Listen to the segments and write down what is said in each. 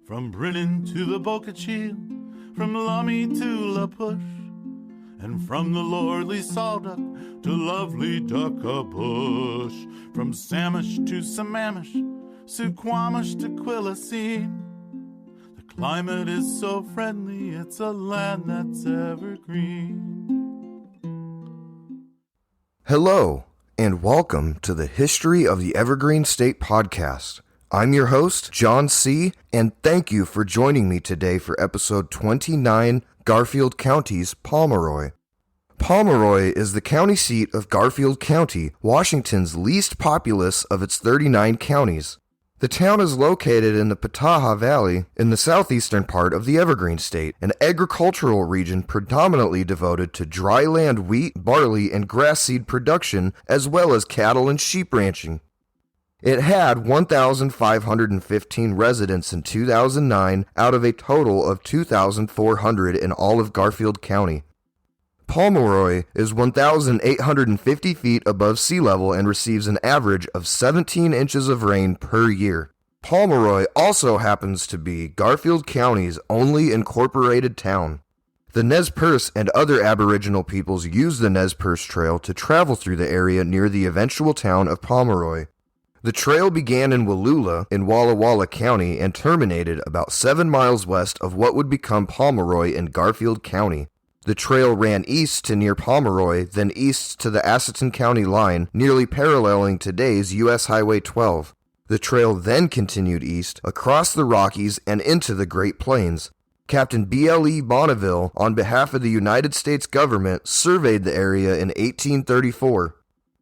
From Brennan to the Boca Chica, from Lummi to La Push, and from the lordly Sawduck to lovely Duckabush, from Samish to Sammamish, Suquamish to Quilcene. The climate is so friendly, it's a land that's evergreen. Hello, and welcome to the History of the Evergreen State podcast. I'm your host, John C., and thank you for joining me today for episode 29, Garfield County's Pomeroy. Pomeroy is the county seat of Garfield County, Washington's least populous of its 39 counties. The town is located in the Pataha Valley in the southeastern part of the Evergreen State, an agricultural region predominantly devoted to dry land wheat, barley, and grass seed production, as well as cattle and sheep ranching. It had 1,515 residents in 2009 out of a total of 2,400 in all of Garfield County. Pomeroy is 1,850 feet above sea level and receives an average of 17 inches of rain per year. Pomeroy also happens to be Garfield County's only incorporated town. The Nez Perce and other Aboriginal peoples use the Nez Perce Trail to travel through the area near the eventual town of Pomeroy. The trail began in Wallula in Walla Walla County and terminated about 7 miles west of what would become Pomeroy in Garfield County. The trail ran east to near Pomeroy, then east to the Asotin County line, nearly paralleling today's U.S. Highway 12. The trail then continued east, across the Rockies, and into the Great Plains. Captain B.L.E. Bonneville, on behalf of the United States government, surveyed the area in 1834.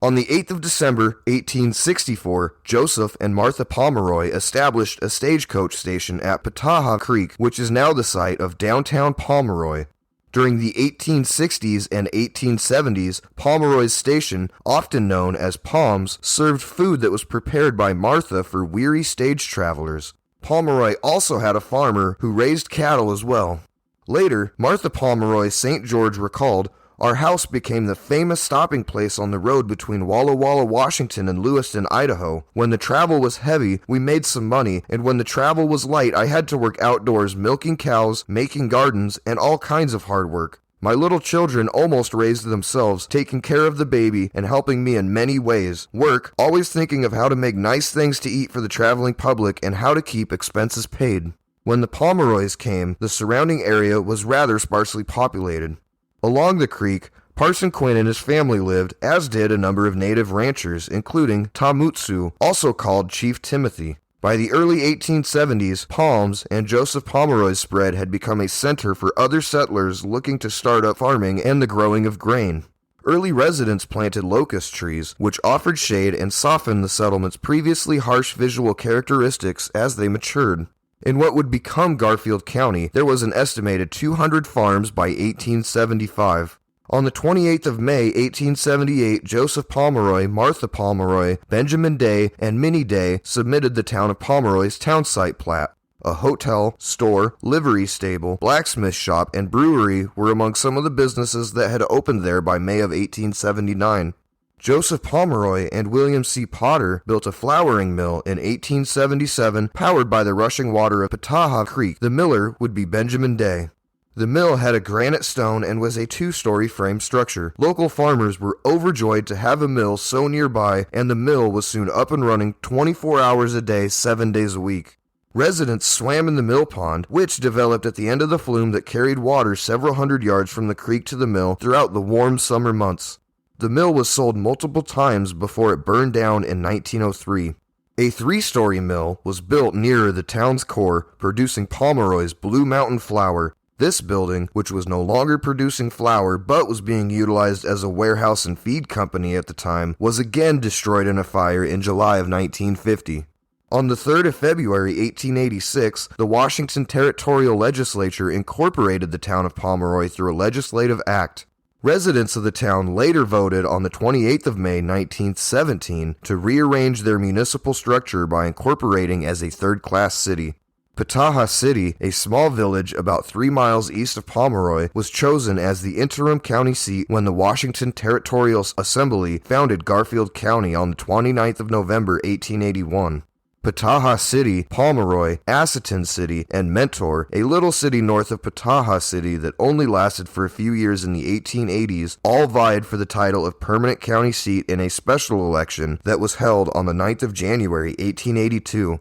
On the 8th of December, 1864, Joseph and Martha Pomeroy established a stagecoach station at Pataha Creek, which is now the site of downtown Pomeroy. During the 1860s and 1870s, Pomeroy's station, often known as Palms, served food that was prepared by Martha for weary stage travelers. Pomeroy also had a farmer who raised cattle as well. Later, Martha Pomeroy St. George recalled, "Our house became the famous stopping place on the road between Walla Walla, Washington and Lewiston, Idaho. When the travel was heavy, we made some money, and when the travel was light, I had to work outdoors milking cows, making gardens, and all kinds of hard work. My little children almost raised themselves, taking care of the baby and helping me in many ways. Work, always thinking of how to make nice things to eat for the traveling public and how to keep expenses paid." When the Pomeroys came, the surrounding area was rather sparsely populated. Along the creek, Parson Quinn and his family lived, as did a number of native ranchers, including Tamutsu, also called Chief Timothy. By the early 1870s, Palms and Joseph Pomeroy's spread had become a center for other settlers looking to start up farming and the growing of grain. Early residents planted locust trees, which offered shade and softened the settlement's previously harsh visual characteristics as they matured. In what would become Garfield County, there was an estimated 200 farms by 1875. On the 28th of May, 1878, Joseph Pomeroy, Martha Pomeroy, Benjamin Day, and Minnie Day submitted the town of Pomeroy's town site plat. A hotel, store, livery stable, blacksmith shop, and brewery were among some of the businesses that had opened there by May of 1879. Joseph Pomeroy and William C. Potter built a flouring mill in 1877, powered by the rushing water of Pataha Creek. The miller would be Benjamin Day. The mill had a granite stone and was a 2-story frame structure. Local farmers were overjoyed to have a mill so nearby, and the mill was soon up and running 24 hours a day, 7 days a week. Residents swam in the mill pond, which developed at the end of the flume that carried water several hundred yards from the creek to the mill throughout the warm summer months. The mill was sold multiple times before it burned down in 1903. A 3-story mill was built nearer the town's core, producing Pomeroy's Blue Mountain flour. This building, which was no longer producing flour but was being utilized as a warehouse and feed company at the time, was again destroyed in a fire in July of 1950. On the 3rd of February, 1886, the Washington Territorial Legislature incorporated the town of Pomeroy through a legislative act. Residents of the town later voted on the 28th of May, 1917, to rearrange their municipal structure by incorporating as a third-class city. Pataha City, a small village about 3 miles east of Pomeroy, was chosen as the interim county seat when the Washington Territorial Assembly founded Garfield County on the 29th of November, 1881. Pataha City, Pomeroy, Aceton City, and Mentor, a little city north of Pataha City that only lasted for a few years in the 1880s, all vied for the title of permanent county seat in a special election that was held on the 9th of January, 1882.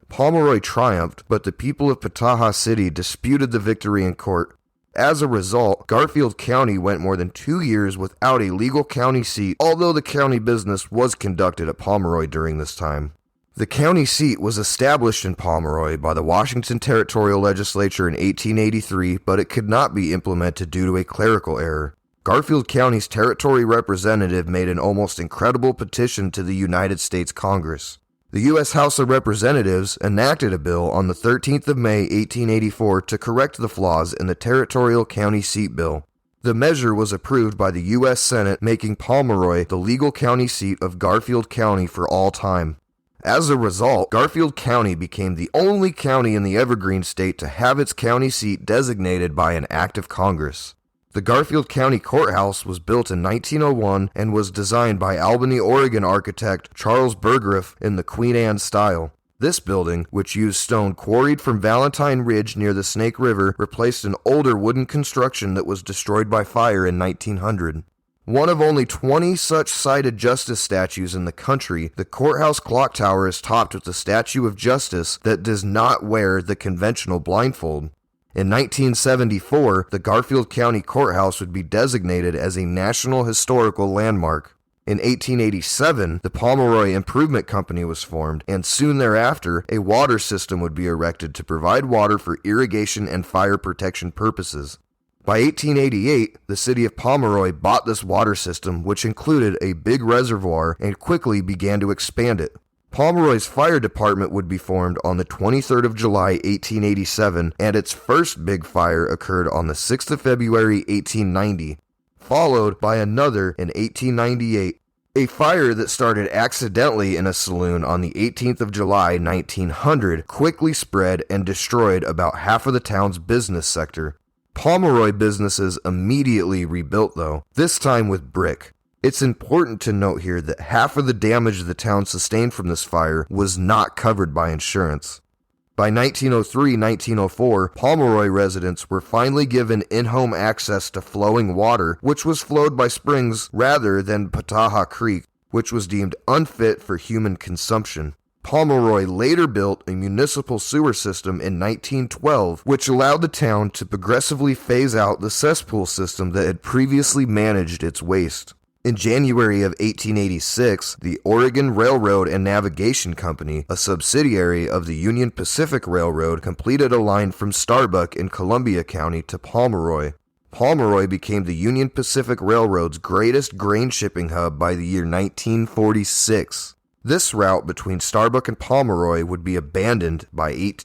Pomeroy triumphed, but the people of Pataha City disputed the victory in court. As a result, Garfield County went more than 2 years without a legal county seat, although the county business was conducted at Pomeroy during this time. The county seat was established in Pomeroy by the Washington Territorial Legislature in 1883, but it could not be implemented due to a clerical error. Garfield County's territory representative made an almost incredible petition to the United States Congress. The U.S. House of Representatives enacted a bill on the 13th of May, 1884 to correct the flaws in the Territorial County Seat Bill. The measure was approved by the U.S. Senate, making Pomeroy the legal county seat of Garfield County for all time. As a result, Garfield County became the only county in the Evergreen State to have its county seat designated by an act of Congress. The Garfield County Courthouse was built in 1901 and was designed by Albany, Oregon architect Charles Burgriff in the Queen Anne style. This building, which used stone quarried from Valentine Ridge near the Snake River, replaced an older wooden construction that was destroyed by fire in 1900. One of only 20 such cited justice statues in the country, the courthouse clock tower is topped with a statue of justice that does not wear the conventional blindfold. In 1974, the Garfield County Courthouse would be designated as a National Historical Landmark. In 1887, the Pomeroy Improvement Company was formed, and soon thereafter, a water system would be erected to provide water for irrigation and fire protection purposes. By 1888, the city of Pomeroy bought this water system, which included a big reservoir, and quickly began to expand it. Pomeroy's fire department would be formed on the 23rd of July, 1887, and its first big fire occurred on the 6th of February, 1890, followed by another in 1898. A fire that started accidentally in a saloon on the 18th of July, 1900, quickly spread and destroyed about half of the town's business sector. Pomeroy businesses immediately rebuilt, though, this time with brick. It's important to note here that half of the damage the town sustained from this fire was not covered by insurance. By 1903-1904, Pomeroy residents were finally given in-home access to flowing water, which was flowed by springs rather than Pataha Creek, which was deemed unfit for human consumption. Pomeroy later built a municipal sewer system in 1912, which allowed the town to progressively phase out the cesspool system that had previously managed its waste. In January of 1886, the Oregon Railroad and Navigation Company, a subsidiary of the Union Pacific Railroad, completed a line from Starbuck in Columbia County to Pomeroy. Pomeroy became the Union Pacific Railroad's greatest grain shipping hub by the year 1946. This route between Starbuck and Pomeroy would be abandoned by the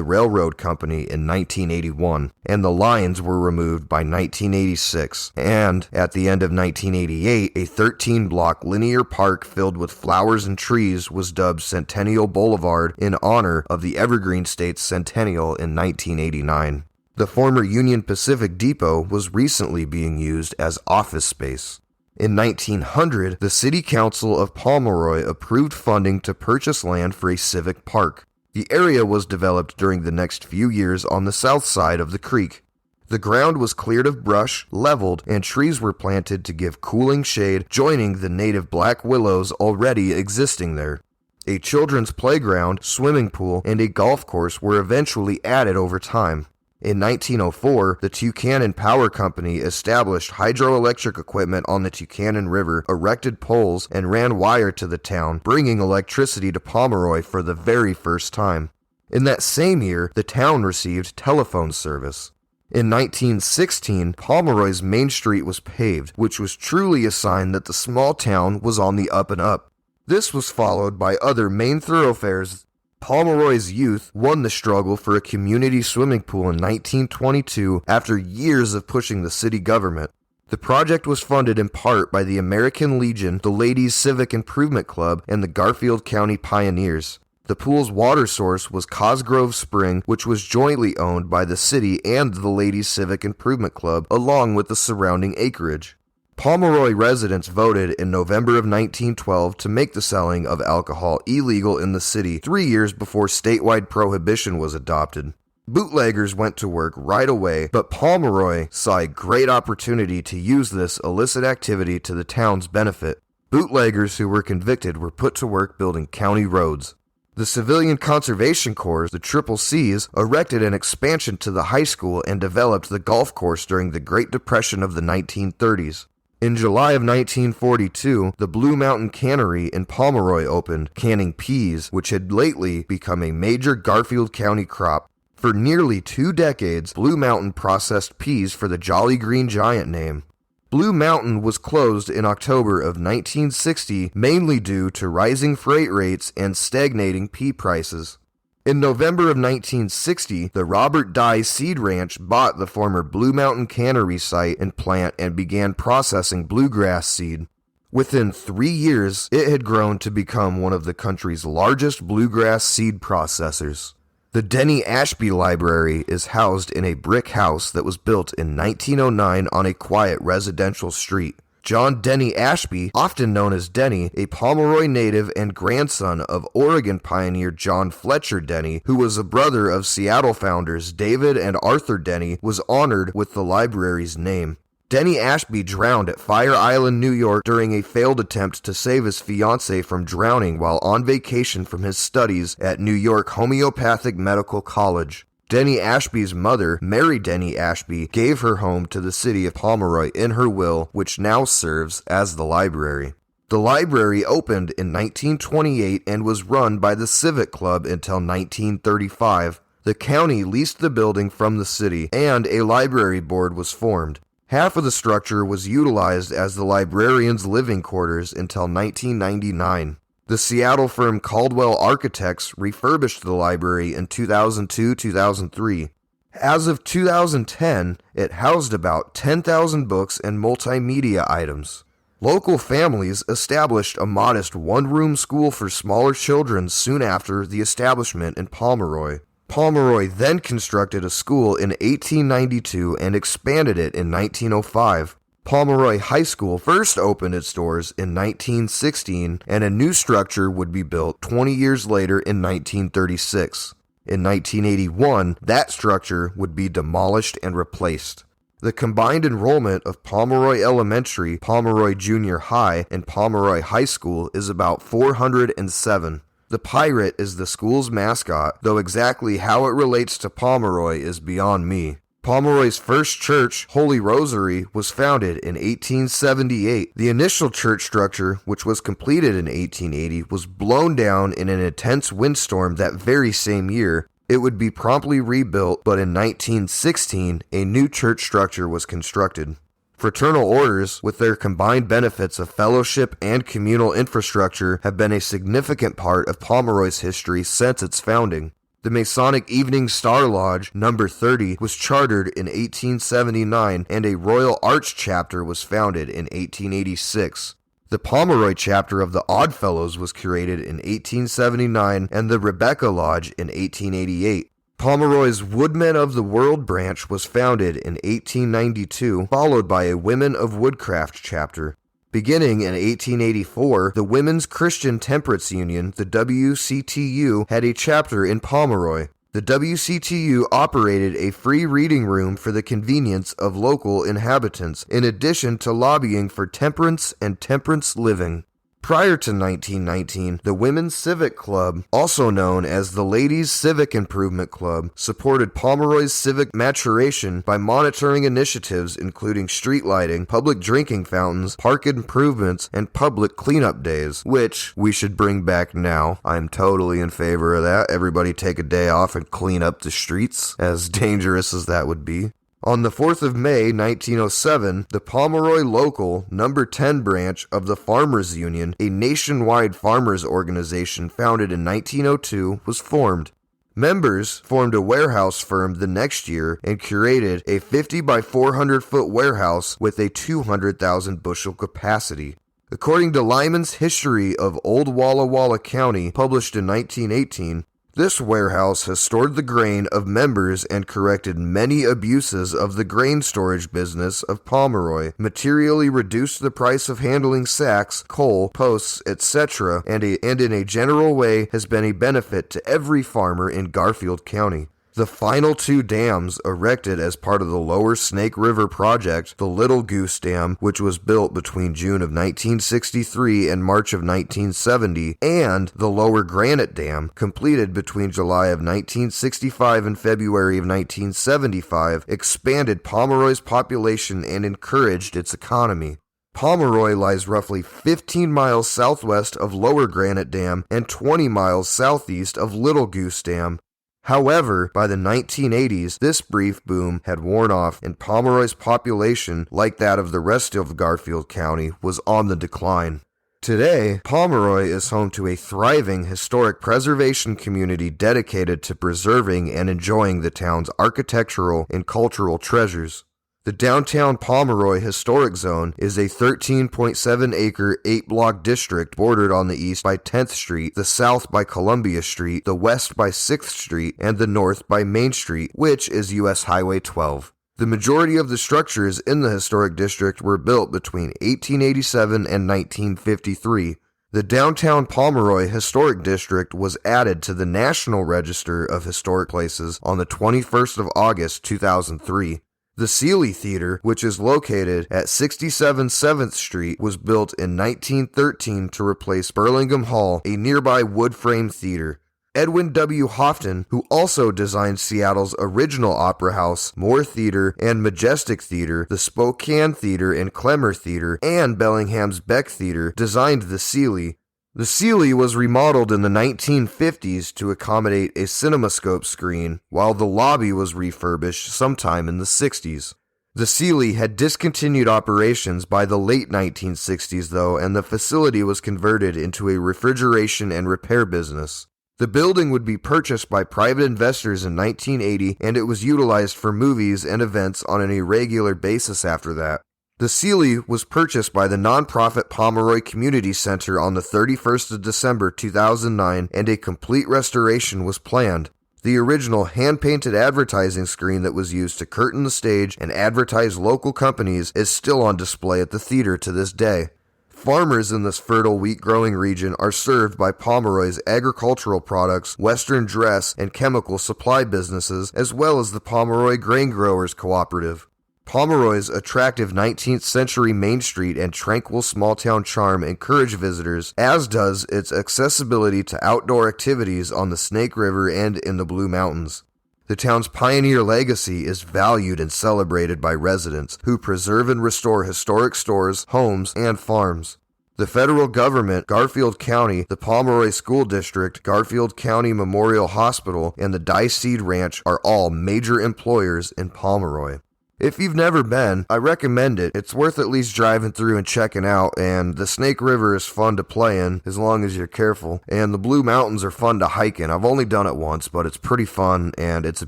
railroad company in 1981, and the lines were removed by 1986. And at the end of 1988, a 13-block linear park filled with flowers and trees was dubbed Centennial Boulevard in honor of the Evergreen State's centennial in 1989. The former Union Pacific Depot was recently being used as office space. In 1900, the City Council of Pomeroy approved funding to purchase land for a civic park. The area was developed during the next few years on the south side of the creek. The ground was cleared of brush, leveled, and trees were planted to give cooling shade, joining the native black willows already existing there. A children's playground, swimming pool, and a golf course were eventually added over time. In 1904, the Tucannon Power Company established hydroelectric equipment on the Tucannon River, erected poles, and ran wire to the town, bringing electricity to Pomeroy for the very first time. In that same year, the town received telephone service. In 1916, Pomeroy's main street was paved, which was truly a sign that the small town was on the up and up. This was followed by other main thoroughfares. Pomeroy's youth won the struggle for a community swimming pool in 1922 after years of pushing the city government. The project was funded in part by the American Legion, the Ladies Civic Improvement Club, and the Garfield County Pioneers. The pool's water source was Cosgrove Spring, which was jointly owned by the city and the Ladies Civic Improvement Club, along with the surrounding acreage. Pomeroy residents voted in November of 1912 to make the selling of alcohol illegal in the city 3 years before statewide prohibition was adopted. Bootleggers went to work right away, but Pomeroy saw a great opportunity to use this illicit activity to the town's benefit. Bootleggers who were convicted were put to work building county roads. The Civilian Conservation Corps, the Triple Cs, erected an expansion to the high school and developed the golf course during the Great Depression of the 1930s. In July of 1942, the Blue Mountain Cannery in Pomeroy opened, canning peas, which had lately become a major Garfield County crop. For nearly 2 decades, Blue Mountain processed peas for the Jolly Green Giant name. Blue Mountain was closed in October of 1960 mainly due to rising freight rates and stagnating pea prices. In November of 1960, the Robert Dye Seed Ranch bought the former Blue Mountain Cannery site and plant and began processing bluegrass seed. Within 3 years, it had grown to become one of the country's largest bluegrass seed processors. The Denny Ashby Library is housed in a brick house that was built in 1909 on a quiet residential street. John Denny Ashby, often known as Denny, a Pomeroy native and grandson of Oregon pioneer John Fletcher Denny, who was a brother of Seattle founders David and Arthur Denny, was honored with the library's name. Denny Ashby drowned at Fire Island, New York during a failed attempt to save his fiancée from drowning while on vacation from his studies at New York Homeopathic Medical College. Denny Ashby's mother, Mary Denny Ashby, gave her home to the city of Pomeroy in her will, which now serves as the library. The library opened in 1928 and was run by the Civic Club until 1935. The county leased the building from the city, and a library board was formed. Half of the structure was utilized as the librarian's living quarters until 1999. The Seattle firm Caldwell Architects refurbished the library in 2002-2003. As of 2010, it housed about 10,000 books and multimedia items. Local families established a modest one-room school for smaller children soon after the establishment in Pomeroy. Pomeroy then constructed a school in 1892 and expanded it in 1905. Pomeroy High School first opened its doors in 1916, and a new structure would be built 20 years later in 1936. In 1981, that structure would be demolished and replaced. The combined enrollment of Pomeroy Elementary, Pomeroy Junior High, and Pomeroy High School is about 407. The pirate is the school's mascot, though exactly how it relates to Pomeroy is beyond me. Pomeroy's first church, Holy Rosary, was founded in 1878. The initial church structure, which was completed in 1880, was blown down in an intense windstorm that very same year. It would be promptly rebuilt, but in 1916, a new church structure was constructed. Fraternal orders, with their combined benefits of fellowship and communal infrastructure, have been a significant part of Pomeroy's history since its founding. The Masonic Evening Star Lodge, number 30, was chartered in 1879, and a Royal Arch chapter was founded in 1886. The Pomeroy chapter of the Odd Fellows was created in 1879, and the Rebecca Lodge in 1888. Pomeroy's Woodmen of the World branch was founded in 1892, followed by a Women of Woodcraft chapter. Beginning in 1884, the Women's Christian Temperance Union, the WCTU, had a chapter in Pomeroy. The WCTU operated a free reading room for the convenience of local inhabitants, in addition to lobbying for temperance and temperance living. Prior to 1919, the Women's Civic Club, also known as the Ladies Civic Improvement Club, supported Pomeroy's civic maturation by monitoring initiatives including street lighting, public drinking fountains, park improvements, and public cleanup days, which we should bring back now. I'm totally in favor of that. Everybody take a day off and clean up the streets, as dangerous as that would be. On the 4th of May, 1907, the Pomeroy Local No. 10 branch of the Farmers Union, a nationwide farmers organization founded in 1902, was formed. Members formed a warehouse firm the next year and curated a 50 by 400 foot warehouse with a 200,000 bushel capacity. According to Lyman's History of Old Walla Walla County, published in 1918, This warehouse has stored the grain of members and corrected many abuses of the grain storage business of Pomeroy, materially reduced the price of handling sacks, coal, posts, etc., and in a general way has been a benefit to every farmer in Garfield County. The final two dams erected as part of the Lower Snake River project, the Little Goose Dam, which was built between June of 1963 and March of 1970, and the Lower Granite Dam, completed between July of 1965 and February of 1975, expanded Pomeroy's population and encouraged its economy. Pomeroy lies roughly 15 miles southwest of Lower Granite Dam and 20 miles southeast of Little Goose Dam. However, by the 1980s, this brief boom had worn off and Pomeroy's population, like that of the rest of Garfield County, was on the decline. Today, Pomeroy is home to a thriving historic preservation community dedicated to preserving and enjoying the town's architectural and cultural treasures. The downtown Pomeroy Historic Zone is a 13.7-acre, 8-block district bordered on the east by 10th Street, the south by Columbia Street, the west by 6th Street, and the north by Main Street, which is U.S. Highway 12. The majority of the structures in the historic district were built between 1887 and 1953. The downtown Pomeroy Historic District was added to the National Register of Historic Places on the 21st of August, 2003. The Seeley Theater, which is located at 67 7th Street, was built in 1913 to replace Burlingame Hall, a nearby wood-frame theater. Edwin W. Houghton, who also designed Seattle's original opera house, Moore Theater and Majestic Theater, the Spokane Theater and Clemmer Theater, and Bellingham's Beck Theater, designed the Seeley. The Seeley was remodeled in the 1950s to accommodate a CinemaScope screen, while the lobby was refurbished sometime in the 60s. The Seeley had discontinued operations by the late 1960s, though, and the facility was converted into a refrigeration and repair business. The building would be purchased by private investors in 1980, and it was utilized for movies and events on an irregular basis after that. The Seeley was purchased by the nonprofit Pomeroy Community Center on the 31st of December 2009, and a complete restoration was planned. The original hand-painted advertising screen that was used to curtain the stage and advertise local companies is still on display at the theater to this day. Farmers in this fertile wheat-growing region are served by Pomeroy's agricultural products, Western dress, and chemical supply businesses, as well as the Pomeroy Grain Growers Cooperative. Pomeroy's attractive 19th century Main Street and tranquil small-town charm encourage visitors, as does its accessibility to outdoor activities on the Snake River and in the Blue Mountains. The town's pioneer legacy is valued and celebrated by residents who preserve and restore historic stores, homes, and farms. The federal government, Garfield County, the Pomeroy School District, Garfield County Memorial Hospital, and the Dye Seed Ranch are all major employers in Pomeroy. If you've never been, I recommend it. It's worth at least driving through and checking out, and the Snake River is fun to play in, as long as you're careful, and the Blue Mountains are fun to hike in. I've only done it once, but it's pretty fun, and it's a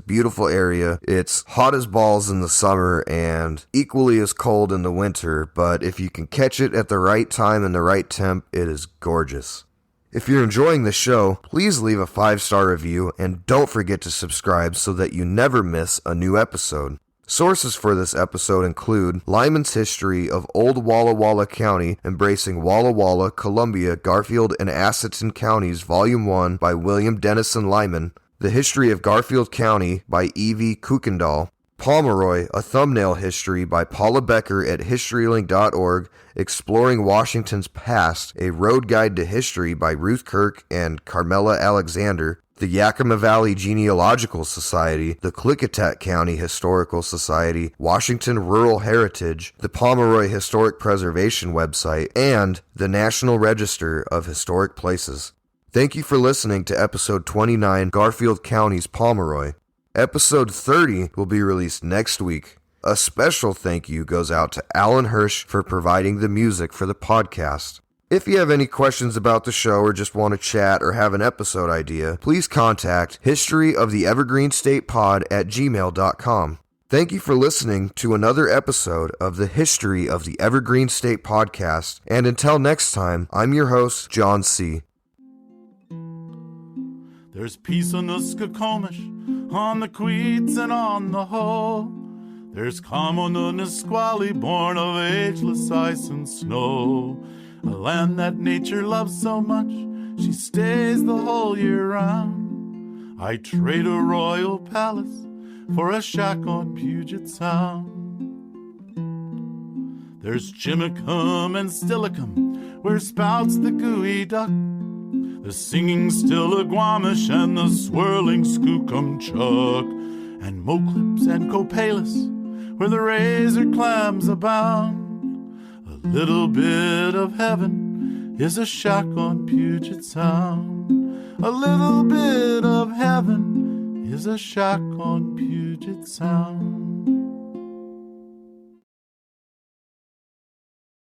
beautiful area. It's hot as balls in the summer, and equally as cold in the winter, but if you can catch it at the right time and the right temp, it is gorgeous. If you're enjoying the show, please leave a 5-star review, and don't forget to subscribe so that you never miss a new episode. Sources for this episode include Lyman's History of Old Walla Walla County, embracing Walla Walla, Columbia, Garfield, and Assatton Counties, Volume 1 by William Dennison Lyman, The History of Garfield County by Evie Kuykendall, Pomeroy, A Thumbnail History by Paula Becker at HistoryLink.org, Exploring Washington's Past, A Road Guide to History by Ruth Kirk and Carmela Alexander, the Yakima Valley Genealogical Society, the Klickitat County Historical Society, Washington Rural Heritage, the Pomeroy Historic Preservation website, and the National Register of Historic Places. Thank you for listening to Episode 29, Garfield County's Pomeroy. Episode 30 will be released next week. A special thank you goes out to Alan Hirsch for providing the music for the podcast. If you have any questions about the show or just want to chat or have an episode idea, please contact historyoftheevergreenstatepod@gmail.com. Thank you for listening to another episode of the History of the Evergreen State podcast, and until next time, I'm your host, John C. There's peace on the Skokomish, on the Queets and on the Hoe. There's calm on the Nisqually, born of ageless ice and snow. A land that nature loves so much, she stays the whole year round. I trade a royal palace for a shack on Puget Sound. There's Jimicum and Stillicum, where spouts the gooey duck, the singing Stillaguamish and the swirling Skookumchuck, and Moclips and Copalis, where the razor clams abound. A little bit of heaven is a shack on Puget Sound. A little bit of heaven is a shack on Puget Sound.